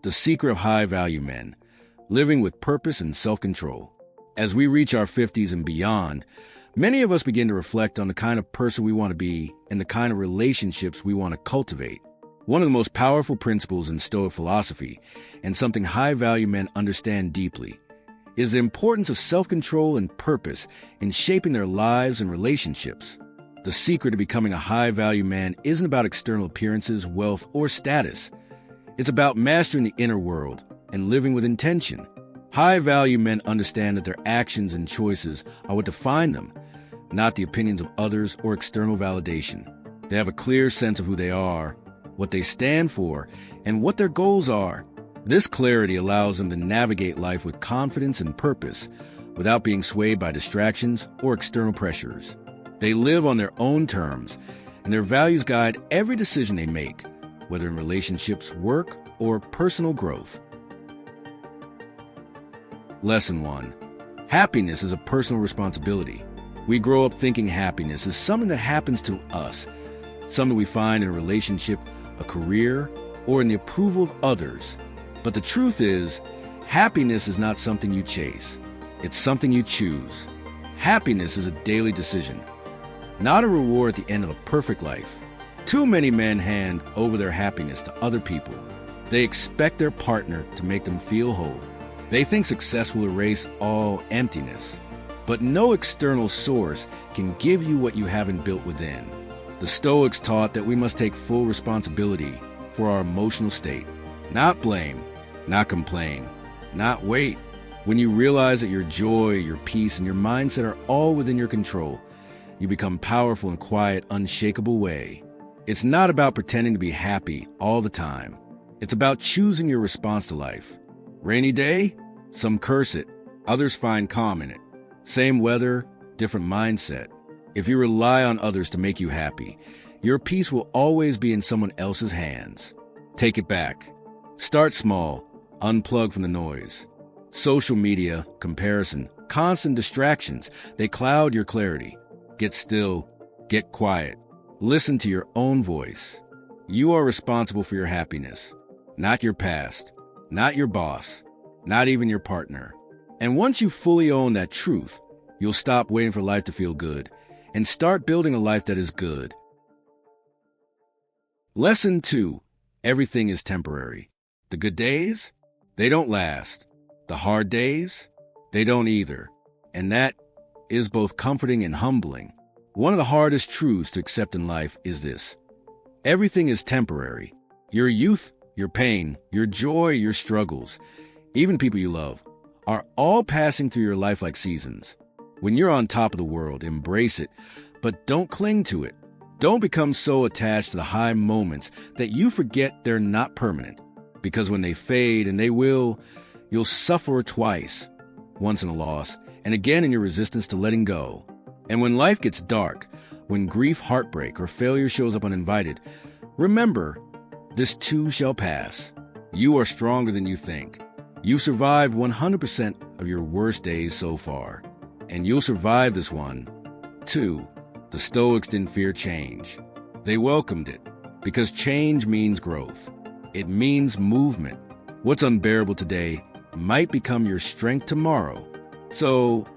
The secret of high-value men, living with purpose and self-control. As we reach our 50s and beyond, many of us begin to reflect on the kind of person we want to be and the kind of relationships we want to cultivate. One of the most powerful principles in Stoic philosophy, and something high-value men understand deeply, is the importance of self-control and purpose in shaping their lives and relationships. The secret to becoming a high-value man isn't about external appearances, wealth, or status. It's about mastering the inner world and living with intention. High-value men understand that their actions and choices are what define them, not the opinions of others or external validation. They have a clear sense of who they are, what they stand for, and what their goals are. This clarity allows them to navigate life with confidence and purpose without being swayed by distractions or external pressures. They live on their own terms, and their values guide every decision they make, whether in relationships, work, or personal growth. Lesson 1. Happiness is a personal responsibility. We grow up thinking happiness is something that happens to us, something we find in a relationship, a career, or in the approval of others. But the truth is, happiness is not something you chase. It's something you choose. Happiness is a daily decision, not a reward at the end of a perfect life. Too many men hand over their happiness to other people. They expect their partner to make them feel whole. They think success will erase all emptiness. But no external source can give you what you haven't built within. The Stoics taught that we must take full responsibility for our emotional state. Not blame, not complain, not wait. When you realize that your joy, your peace, and your mindset are all within your control, you become powerful in quiet, unshakable way. It's not about pretending to be happy all the time. It's about choosing your response to life. Rainy day? Some curse it. Others find calm in it. Same weather, different mindset. If you rely on others to make you happy, your peace will always be in someone else's hands. Take it back. Start small. Unplug from the noise. Social media, comparison, constant distractions, they cloud your clarity. Get still. Get quiet. Listen to your own voice. You are responsible for your happiness, not your past, not your boss, not even your partner. And once you fully own that truth, you'll stop waiting for life to feel good and start building a life that is good. Lesson 2. Everything is temporary. The good days, they don't last. The hard days, they don't either. And that is both comforting and humbling. One of the hardest truths to accept in life is this. Everything is temporary. Your youth, your pain, your joy, your struggles, even people you love, are all passing through your life like seasons. When you're on top of the world, embrace it, but don't cling to it. Don't become so attached to the high moments that you forget they're not permanent. Because when they fade, and they will, you'll suffer twice. Once in a loss, and again in your resistance to letting go. And when life gets dark, when grief, heartbreak, or failure shows up uninvited, remember, this too shall pass. You are stronger than you think. You survived 100% of your worst days so far. And you'll survive this one, too. The Stoics didn't fear change. They welcomed it, because change means growth. It means movement. What's unbearable today might become your strength tomorrow. So,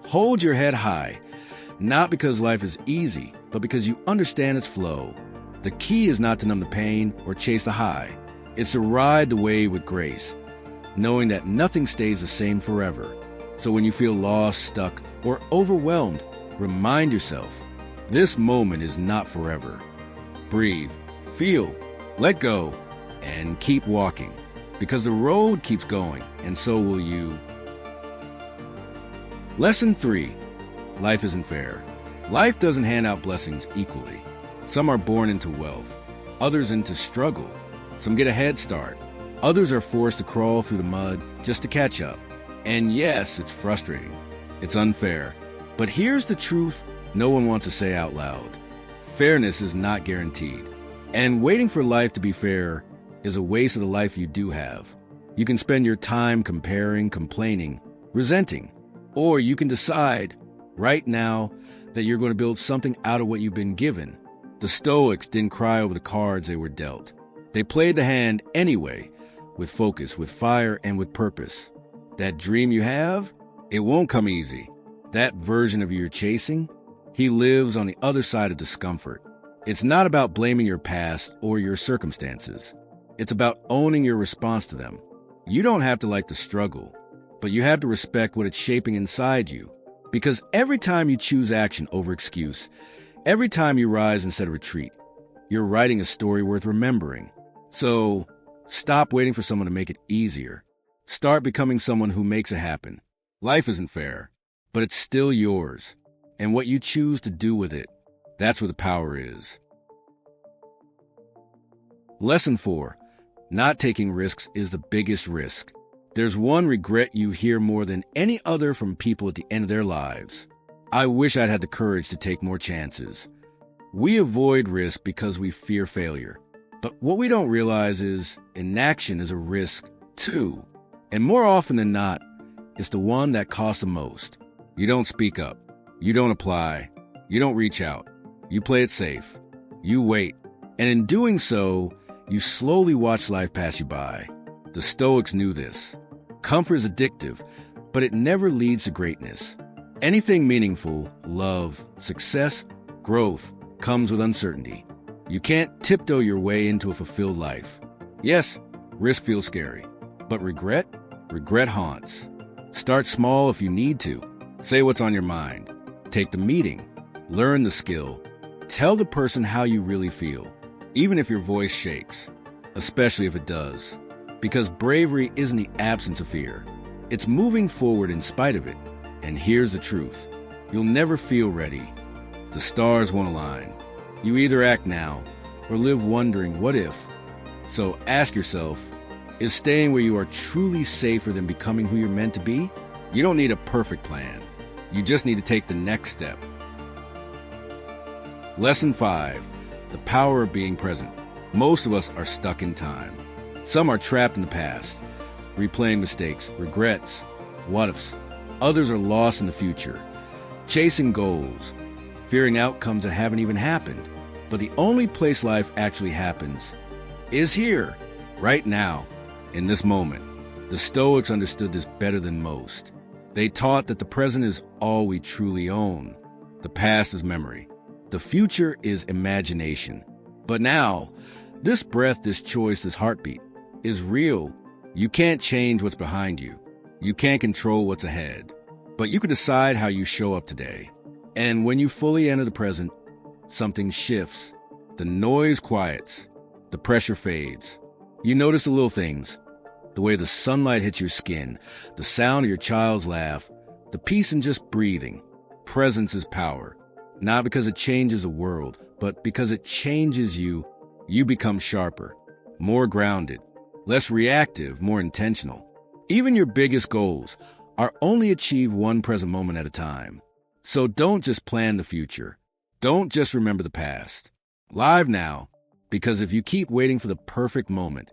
hold your head high, not because life is easy, but because you understand its flow. The key is not to numb the pain or chase the high. It's to ride the wave with grace, knowing that nothing stays the same forever. So when you feel lost, stuck, or overwhelmed, remind yourself, this moment is not forever. Breathe, feel, let go, and keep walking, because the road keeps going, and so will you. Lesson 3. Life isn't fair. Life doesn't hand out blessings equally. Some are born into wealth, others into struggle. Some get a head start. Others are forced to crawl through the mud just to catch up. And yes, it's frustrating. It's unfair. But here's the truth no one wants to say out loud. Fairness is not guaranteed. And waiting for life to be fair is a waste of the life you do have. You can spend your time comparing, complaining, resenting. Or you can decide right now that you're going to build something out of what you've been given. The Stoics didn't cry over the cards they were dealt. They played the hand anyway, with focus, with fire, and with purpose. That dream you have, it won't come easy. That version of you you're chasing, he lives on the other side of discomfort. It's not about blaming your past or your circumstances. It's about owning your response to them. You don't have to like the struggle, but you have to respect what it's shaping inside you. Because every time you choose action over excuse, every time you rise instead of retreat, you're writing a story worth remembering. So, stop waiting for someone to make it easier. Start becoming someone who makes it happen. Life isn't fair, but it's still yours. And what you choose to do with it, that's where the power is. Lesson 4. Not taking risks is the biggest risk. There's one regret you hear more than any other from people at the end of their lives. I wish I'd had the courage to take more chances. We avoid risk because we fear failure. But what we don't realize is inaction is a risk too. And more often than not, it's the one that costs the most. You don't speak up. You don't apply. You don't reach out. You play it safe. You wait. And in doing so, you slowly watch life pass you by. The Stoics knew this. Comfort is addictive, but it never leads to greatness. Anything meaningful, love, success, growth, comes with uncertainty. You can't tiptoe your way into a fulfilled life. Yes, risk feels scary, but regret haunts. Start small if you need to. Say what's on your mind. Take the meeting. Learn the skill. Tell the person how you really feel, even if your voice shakes, especially if it does. Because bravery isn't the absence of fear. It's moving forward in spite of it. And here's the truth. You'll never feel ready. The stars won't align. You either act now or live wondering what if. So ask yourself, is staying where you are truly safer than becoming who you're meant to be? You don't need a perfect plan. You just need to take the next step. Lesson 5. The power of being present. Most of us are stuck in time. Some are trapped in the past, replaying mistakes, regrets, what-ifs. Others are lost in the future, chasing goals, fearing outcomes that haven't even happened. But the only place life actually happens is here, right now, in this moment. The Stoics understood this better than most. They taught that the present is all we truly own. The past is memory. The future is imagination. But now, this breath, this choice, this heartbeat is real. You can't change what's behind you. You can't control what's ahead. But you can decide how you show up today. And when you fully enter the present, something shifts. The noise quiets. The pressure fades. You notice the little things. The way the sunlight hits your skin. The sound of your child's laugh. The peace in just breathing. Presence is power. Not because it changes the world, but because it changes you. You become sharper, more grounded, less reactive, more intentional. Even your biggest goals are only achieved one present moment at a time. So don't just plan the future. Don't just remember the past. Live now, because if you keep waiting for the perfect moment,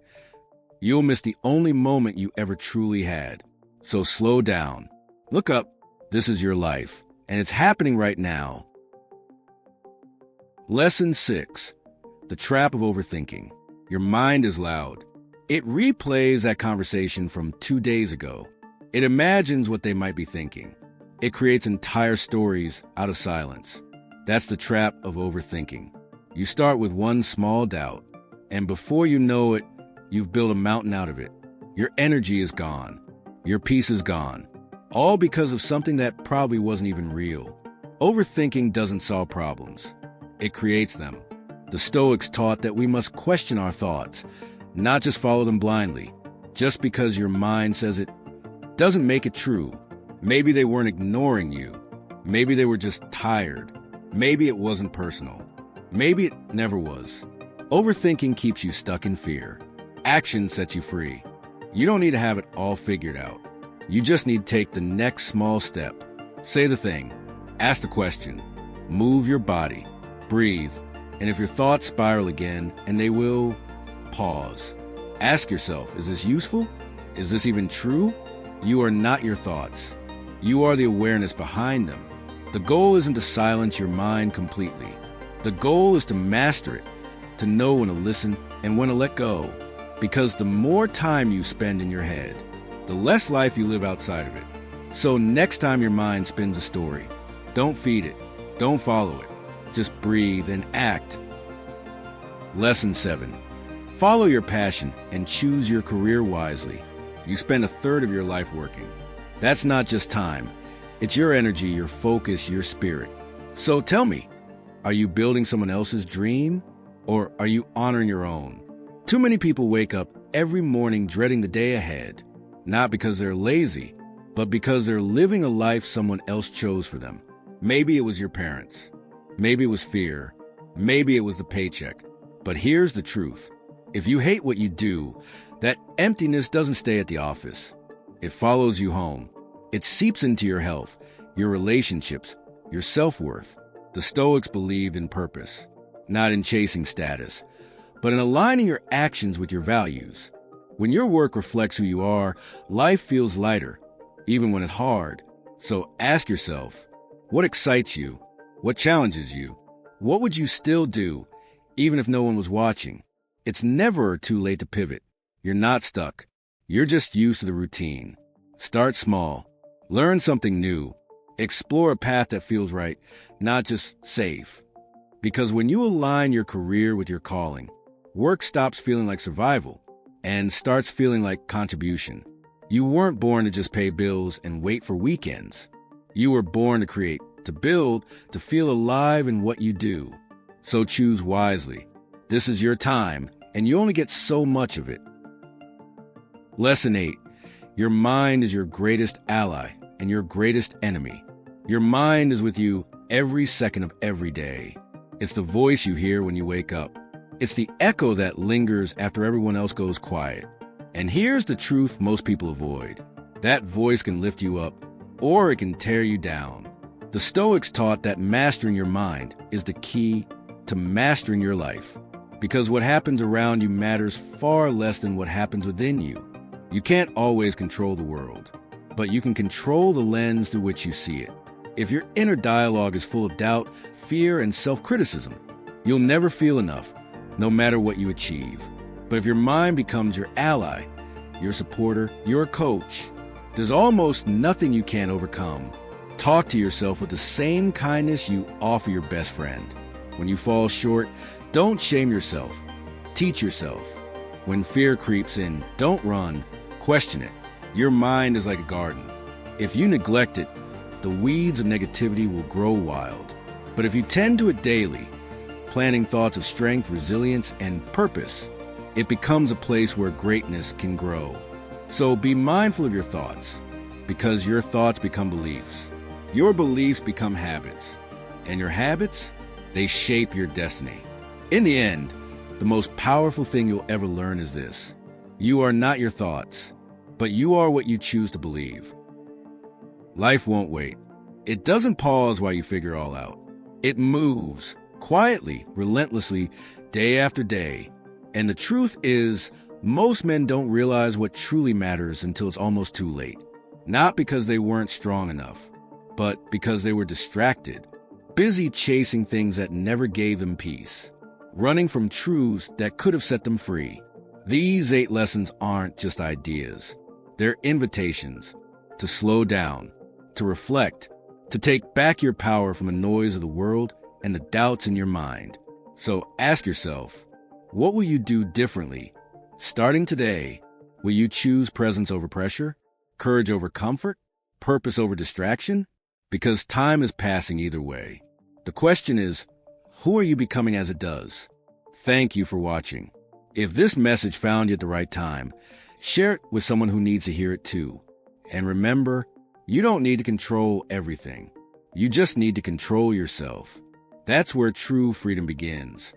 you'll miss the only moment you ever truly had. So slow down. Look up. This is your life, and it's happening right now. Lesson 6. The trap of overthinking. Your mind is loud. It replays that conversation from 2 days ago. It imagines what they might be thinking. It creates entire stories out of silence. That's the trap of overthinking. You start with one small doubt, and before you know it, you've built a mountain out of it. Your energy is gone. Your peace is gone. All because of something that probably wasn't even real. Overthinking doesn't solve problems. It creates them. The Stoics taught that we must question our thoughts, not just follow them blindly. Just because your mind says it doesn't make it true. Maybe they weren't ignoring you. Maybe they were just tired. Maybe it wasn't personal. Maybe it never was. Overthinking keeps you stuck in fear. Action sets you free. You don't need to have it all figured out. You just need to take the next small step. Say the thing. Ask the question. Move your body. Breathe. And if your thoughts spiral again, and they will, pause. Ask yourself, is this useful? Is this even true? You are not your thoughts. You are the awareness behind them. The goal isn't to silence your mind completely. The goal is to master it, to know when to listen and when to let go. Because the more time you spend in your head, the less life you live outside of it. So next time your mind spins a story, don't feed it, don't follow it. Just breathe and act. Lesson 7. Follow your passion and choose your career wisely. You spend a third of your life working. That's not just time. It's your energy, your focus, your spirit. So tell me, are you building someone else's dream, or are you honoring your own? Too many people wake up every morning dreading the day ahead, not because they're lazy, but because they're living a life someone else chose for them. Maybe it was your parents. Maybe it was fear. Maybe it was the paycheck. But here's the truth. If you hate what you do, that emptiness doesn't stay at the office. It follows you home. It seeps into your health, your relationships, your self-worth. The Stoics believed in purpose, not in chasing status, but in aligning your actions with your values. When your work reflects who you are, life feels lighter, even when it's hard. So ask yourself, what excites you? What challenges you? What would you still do, even if no one was watching? It's never too late to pivot. You're not stuck. You're just used to the routine. Start small. Learn something new. Explore a path that feels right, not just safe. Because when you align your career with your calling, work stops feeling like survival and starts feeling like contribution. You weren't born to just pay bills and wait for weekends. You were born to create, to build, to feel alive in what you do. So choose wisely. This is your time, and you only get so much of it. Lesson 8. Your mind is your greatest ally and your greatest enemy. Your mind is with you every second of every day. It's the voice you hear when you wake up. It's the echo that lingers after everyone else goes quiet. And here's the truth most people avoid. That voice can lift you up, or it can tear you down. The Stoics taught that mastering your mind is the key to mastering your life. Because what happens around you matters far less than what happens within you. You can't always control the world, but you can control the lens through which you see it. If your inner dialogue is full of doubt, fear, and self-criticism, you'll never feel enough, no matter what you achieve. But if your mind becomes your ally, your supporter, your coach, there's almost nothing you can't overcome. Talk to yourself with the same kindness you offer your best friend. When you fall short, don't shame yourself. Teach yourself. When fear creeps in, don't run. Question it. Your mind is like a garden. If you neglect it, the weeds of negativity will grow wild. But if you tend to it daily, planting thoughts of strength, resilience, and purpose, it becomes a place where greatness can grow. So be mindful of your thoughts, because your thoughts become beliefs. Your beliefs become habits. And your habits, they shape your destiny. In the end, the most powerful thing you'll ever learn is this. You are not your thoughts, but you are what you choose to believe. Life won't wait. It doesn't pause while you figure it all out. It moves, quietly, relentlessly, day after day. And the truth is, most men don't realize what truly matters until it's almost too late. Not because they weren't strong enough, but because they were distracted, busy chasing things that never gave them peace, running from truths that could have set them free. These 8 lessons aren't just ideas. They're invitations to slow down, to reflect, to take back your power from the noise of the world and the doubts in your mind. So ask yourself, what will you do differently? Starting today, will you choose presence over pressure, courage over comfort, purpose over distraction? Because time is passing either way. The question is, who are you becoming as it does? Thank you for watching. If this message found you at the right time, share it with someone who needs to hear it too. And remember, you don't need to control everything. You just need to control yourself. That's where true freedom begins.